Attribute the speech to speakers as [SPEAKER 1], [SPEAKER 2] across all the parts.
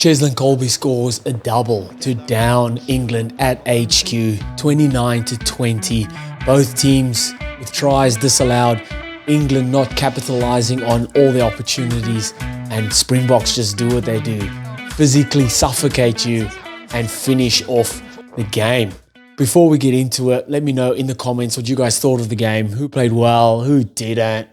[SPEAKER 1] Cheslin Colby scores a double to down England at HQ, 29-20. Both teams with tries disallowed. England not capitalising on all the opportunities, and Springboks just do what they do. Physically suffocate you and finish off the game. Before we get into it, let me know in the comments what you guys thought of the game. Who played well? Who didn't?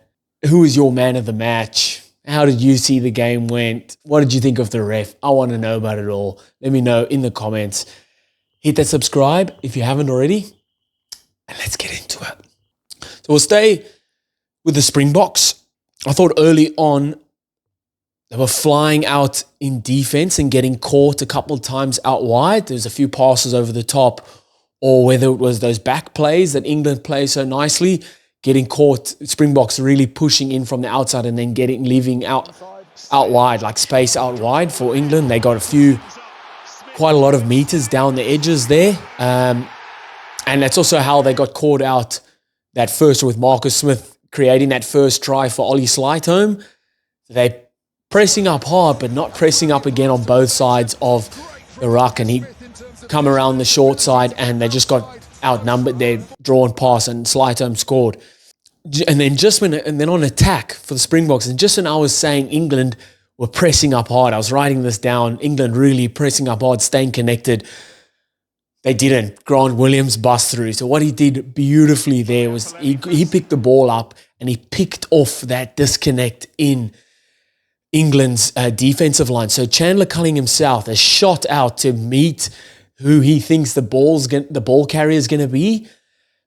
[SPEAKER 1] Who was your man of the match? How did you see the game went? What did you think of the ref? I want to know about it all. Let me know in the comments. Hit that subscribe if you haven't already. And let's get into it. So we'll stay with the Springboks. I thought early on they were flying out in defense and getting caught a couple of times out wide. There's a few passes over the top, or whether it was those back plays that England plays so nicely, getting caught, Springboks really pushing in from the outside and then leaving out wide, like space out wide for England. They got quite a lot of meters down the edges there. And that's also how they got caught out that first with Marcus Smith creating that first try for Ollie Slightholm. They pressing up hard, but not pressing up again on both sides of the ruck. And he come around the short side and they just got outnumbered their drawn pass and Slightholm scored. And then on attack for the Springboks, and just when I was saying England were pressing up hard, I was writing this down, England really pressing up hard, staying connected. They didn't. Grant Williams bust through. So what he did beautifully there was he picked the ball up and he picked off that disconnect in England's defensive line. So Chandler Cunningham South has shot out to meet who he thinks the ball carrier is going to be.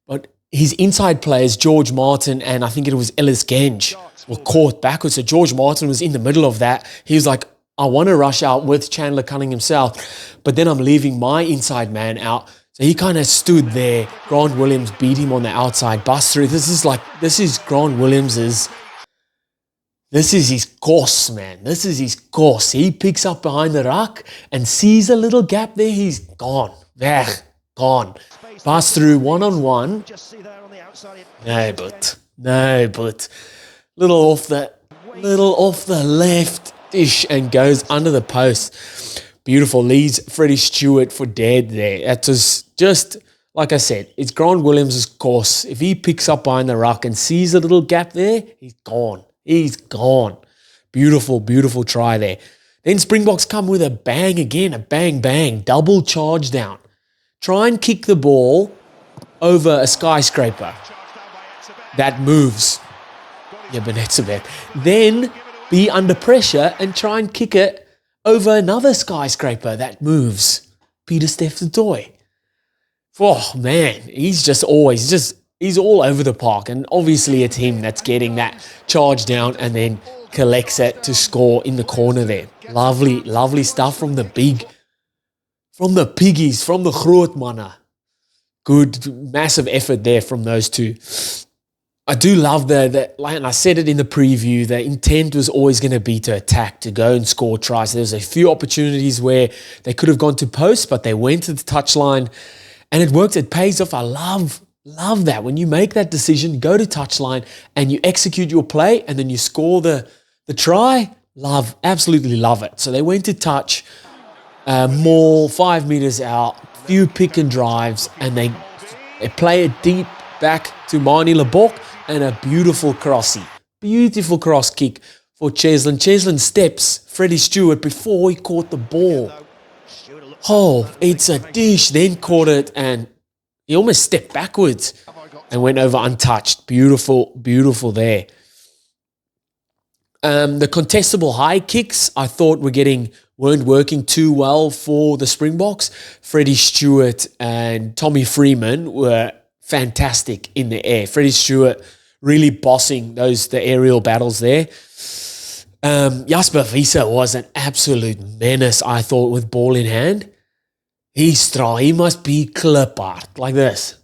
[SPEAKER 1] But his inside players, George Martin and I think it was Ellis Genge, were caught backwards. So George Martin was in the middle of that. He was like, I want to rush out with Chandler Cunningham South, but then I'm leaving my inside man out. So he kind of stood there. Grant Williams beat him on the outside, bust through. This is Grant Williams's. This is his course, man. This is his course. He picks up behind the ruck and sees a little gap there. He's gone. Weg. Gone. Pass through one-on-one. No, but. Little off the left dish and goes under the post. Beautiful. Leads Freddie Stewart for dead there. That was just, like I said, it's Grant Williams' course. If he picks up behind the ruck and sees a little gap there, he's gone. He's gone. Beautiful, beautiful try there. Then Springboks come with a bang again, a bang, double charge down. Try and kick the ball over a skyscraper that moves. Yeah, but that's a bit. Then be under pressure and try and kick it over another skyscraper that moves. Peter Steph the toy. Oh, man, he's all over the park. And obviously it's him that's getting that charge down and then collects it to score in the corner there. Lovely, lovely stuff from the piggies, from the Grootmanne. Good, massive effort there from those two. I do love and I said it in the preview, the intent was always going to be to attack, to go and score tries. There's a few opportunities where they could have gone to post, but they went to the touchline and it worked. It pays off. I love that. When you make that decision, go to touchline and you execute your play and then you score the try. Absolutely love it. So they went to touch, more 5 meters out, few pick and drives, and they play it deep back to Mani Lebok and a beautiful cross kick for Cheslin. Cheslin steps Freddie Stewart before he caught the ball. Oh, it's a dish, then caught it and he almost stepped backwards and went over untouched. Beautiful, beautiful there. The contestable high kicks I thought weren't working too well for the Springboks. Freddie Stewart and Tommy Freeman were fantastic in the air. Freddie Stewart really bossing the aerial battles there. Jasper Wiese was an absolute menace, I thought, with ball in hand. He must be clip-hard, like this.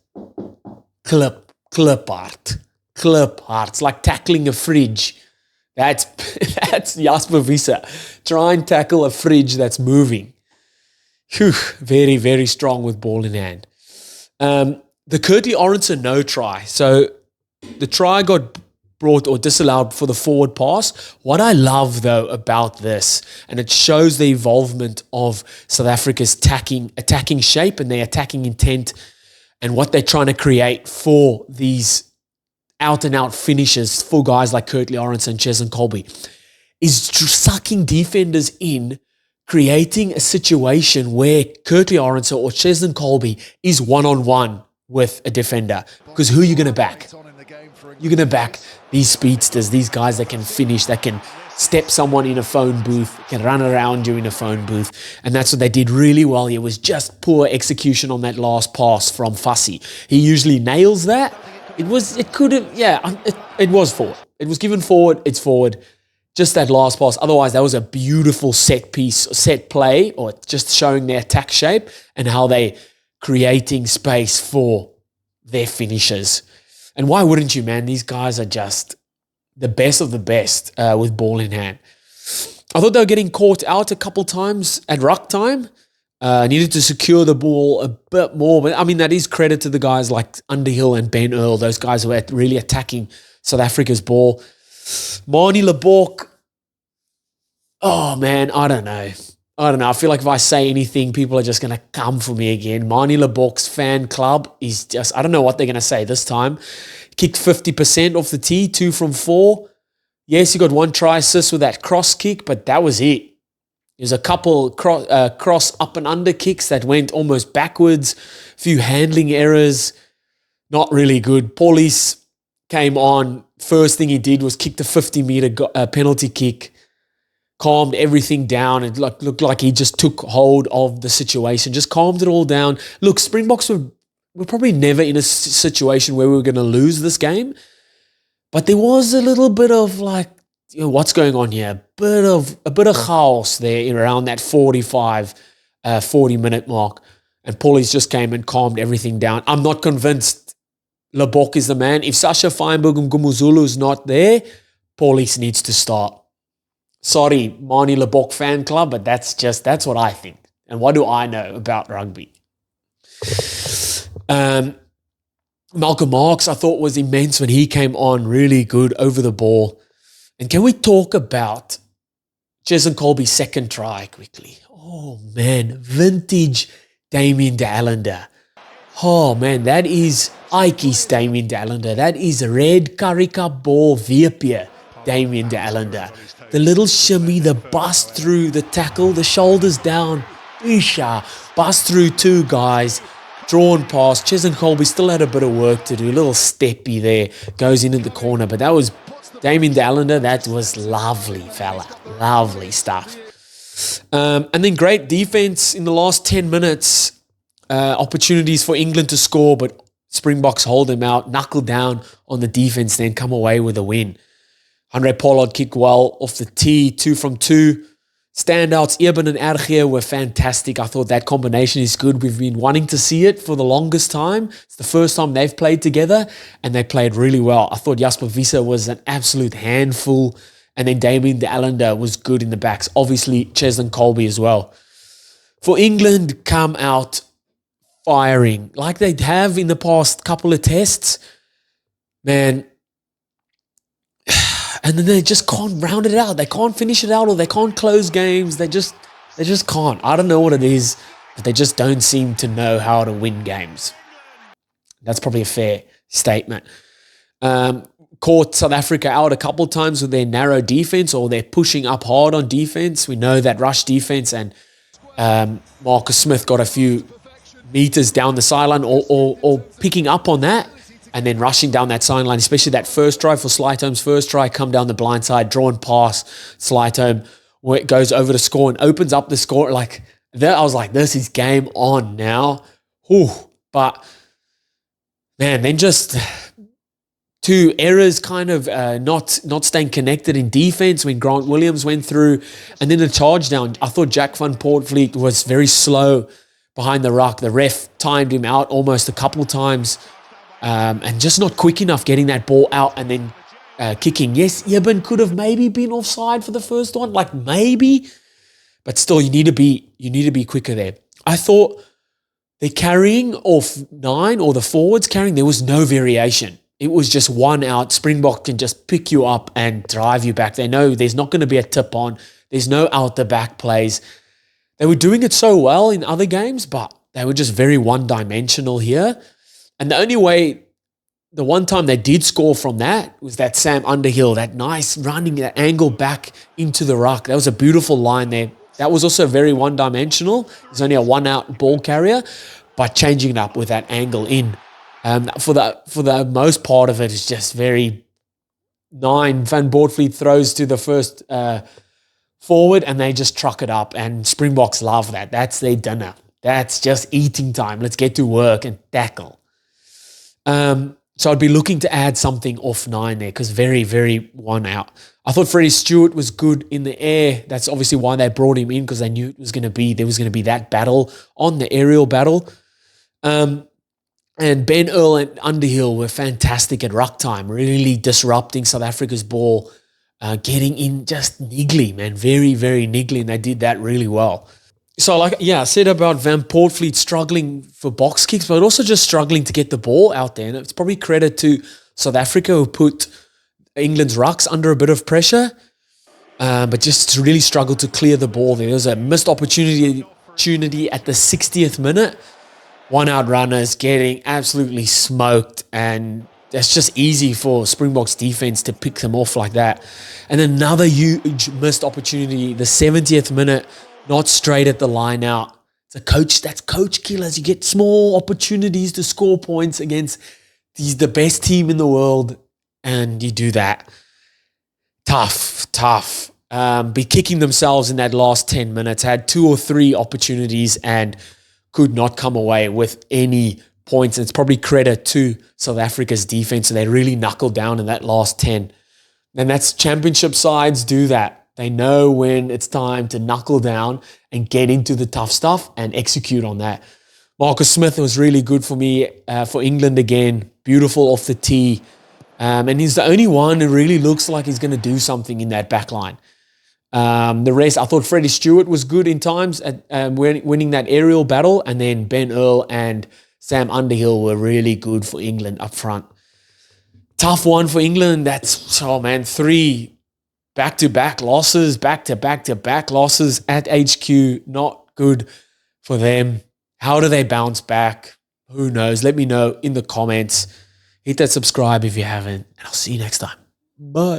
[SPEAKER 1] Clip-hard. It's like tackling a fridge. That's Jasper Wiese. Try and tackle a fridge that's moving. Whew, very, very strong with ball in hand. The Curtly Orenson no try. So the try got brought or disallowed for the forward pass. What I love though about this, and it shows the involvement of South Africa's attacking shape and their attacking intent and what they're trying to create for these out-and-out finishes for guys like Kurtley Arendse and Cheslin Kolbe, is sucking defenders in, creating a situation where Kurtley Arendse or Cheslin Kolbe is one-on-one with a defender. Because who are you going to back? You're going to back these speedsters, these guys that can finish, that can step someone in a phone booth, can run around you in a phone booth. And that's what they did really well. It was just poor execution on that last pass from Fassi. He usually nails that. It was forward. It was given forward, it's forward. Just that last pass. Otherwise, that was a beautiful set play, or just showing their attack shape and how they creating space for their finishers. And why wouldn't you, man? These guys are just the best of the best with ball in hand. I thought they were getting caught out a couple times at ruck time. Needed to secure the ball a bit more. But, I mean, that is credit to the guys like Underhill and Ben Earl, those guys who are really attacking South Africa's ball. Manie Libbok, oh, man, I don't know. I feel like if I say anything, people are just going to come for me again. Manie Libbok's fan club is just, I don't know what they're going to say this time. Kicked 50% off the tee, 2 from 4. Yes, he got 1 try assist with that cross kick, but that was it. There's a couple cross up and under kicks that went almost backwards. A few handling errors. Not really good. Paulies came on. First thing he did was kick the 50-meter penalty kick. Calmed everything down. It looked like he just took hold of the situation. Just calmed it all down. Look, Springboks were probably never in a situation where we were going to lose this game. But there was a little bit of like, you know, what's going on here? A bit of chaos there around that 40-minute mark. And Paulies just came and calmed everything down. I'm not convinced Libbok is the man. If Sasha Feinberg and Gumuzulu is not there, Paulies needs to start. Sorry, Manie Libbok fan club, but that's what I think. And what do I know about rugby? Malcolm Marx, I thought, was immense when he came on, really good over the ball. And can we talk about Cheslin Kolbe's second try quickly? Oh, man, vintage Damien de Allender. Oh, man, that is Ike's Damien de Allender. That is red Currie Cup ball VP Damien de Allender. The little shimmy, the bust through the tackle, the shoulders down. Isha, bust through 2 guys. Drawn past. Cheslin Kolbe still had a bit of work to do. A little steppy there. Goes into the corner. But that was Damien de Allender. That was lovely, fella. Lovely stuff. And then great defense in the last 10 minutes. Opportunities for England to score, but Springboks hold them out. Knuckle down on the defense, then come away with a win. Andre Pollard kicked well off the tee. 2 from 2. Standouts, Eben and Erge were fantastic. I thought that combination is good. We've been wanting to see it for the longest time. It's the first time they've played together, and they played really well. I thought Jasper Wiese was an absolute handful, and then Damien de Allender was good in the backs. Obviously, Cheslin Kolbe as well. For England, come out firing like they have in the past couple of tests. Man, and then they just can't round it out. They can't finish it out, or they can't close games. They just can't. I don't know what it is, but they just don't seem to know how to win games. That's probably a fair statement. Caught South Africa out a couple of times with their narrow defense, or they're pushing up hard on defense. We know that rush defense, and Marcus Smith got a few meters down the sideline, or picking up on that. And then rushing down that sideline, especially that first try for Slytome's first try, come down the blind side, drawn pass, Slytome where it goes over the score and opens up the score. Like that, I was like, this is game on now. Whew. But man, then just 2 errors, kind of not staying connected in defense when Grant Williams went through, and then the charge down. I thought Jack van Poortvliet was very slow behind the ruck. The ref timed him out almost a couple times. And just not quick enough getting that ball out and then kicking. Yes, Eben could have maybe been offside for the first one, like maybe, but still you need to be quicker there. I thought the carrying of 9 or the forwards carrying, there was no variation. it was just one out. Springbok can just pick you up and drive you back. They know there's not going to be a tip on. There's no out the back plays. They were doing it so well in other games, but they were just very one-dimensional here. And the one time they did score from that was that Sam Underhill, that nice running, that angle back into the ruck. That was a beautiful line there. That was also very one-dimensional. There's only a one-out ball carrier, but changing it up with that angle in. For the most part of it, it's just very 9. Van Boortvliet throws to the first forward, and they just truck it up. And Springboks love that. That's their dinner. That's just eating time. Let's get to work and tackle. So I'd be looking to add something off 9 there because very, very one out. I thought Freddie Stewart was good in the air. That's obviously why they brought him in, because they knew there was going to be that battle on the aerial battle. And Ben Earl and Underhill were fantastic at ruck time, really disrupting South Africa's ball, getting in just niggly, man, very, very niggly, and they did that really well. So, I said about Van Poortvliet struggling for box kicks, but also just struggling to get the ball out there. And it's probably credit to South Africa, who put England's rucks under a bit of pressure, but just really struggled to clear the ball there. There was a missed opportunity at the 60th minute. One out runners getting absolutely smoked, and that's just easy for Springboks defense to pick them off like that. And another huge missed opportunity, the 70th minute, not straight at the line out. That's coach killers. You get small opportunities to score points against the best team in the world, and you do that. Tough. Be kicking themselves in that last 10 minutes. Had 2 or 3 opportunities and could not come away with any points. And it's probably credit to South Africa's defense. So they really knuckled down in that last 10. And that's championship sides do that. They know when it's time to knuckle down and get into the tough stuff and execute on that. Marcus Smith was really good for me, for England again. Beautiful off the tee. And he's the only one who really looks like he's going to do something in that back line. The rest, I thought Freddie Stewart was good in times at winning that aerial battle. And then Ben Earl and Sam Underhill were really good for England up front. Tough one for England. 3 back-to-back losses at HQ. Not good for them. How do they bounce back? Who knows? Let me know in the comments. Hit that subscribe if you haven't. And I'll see you next time. Bye.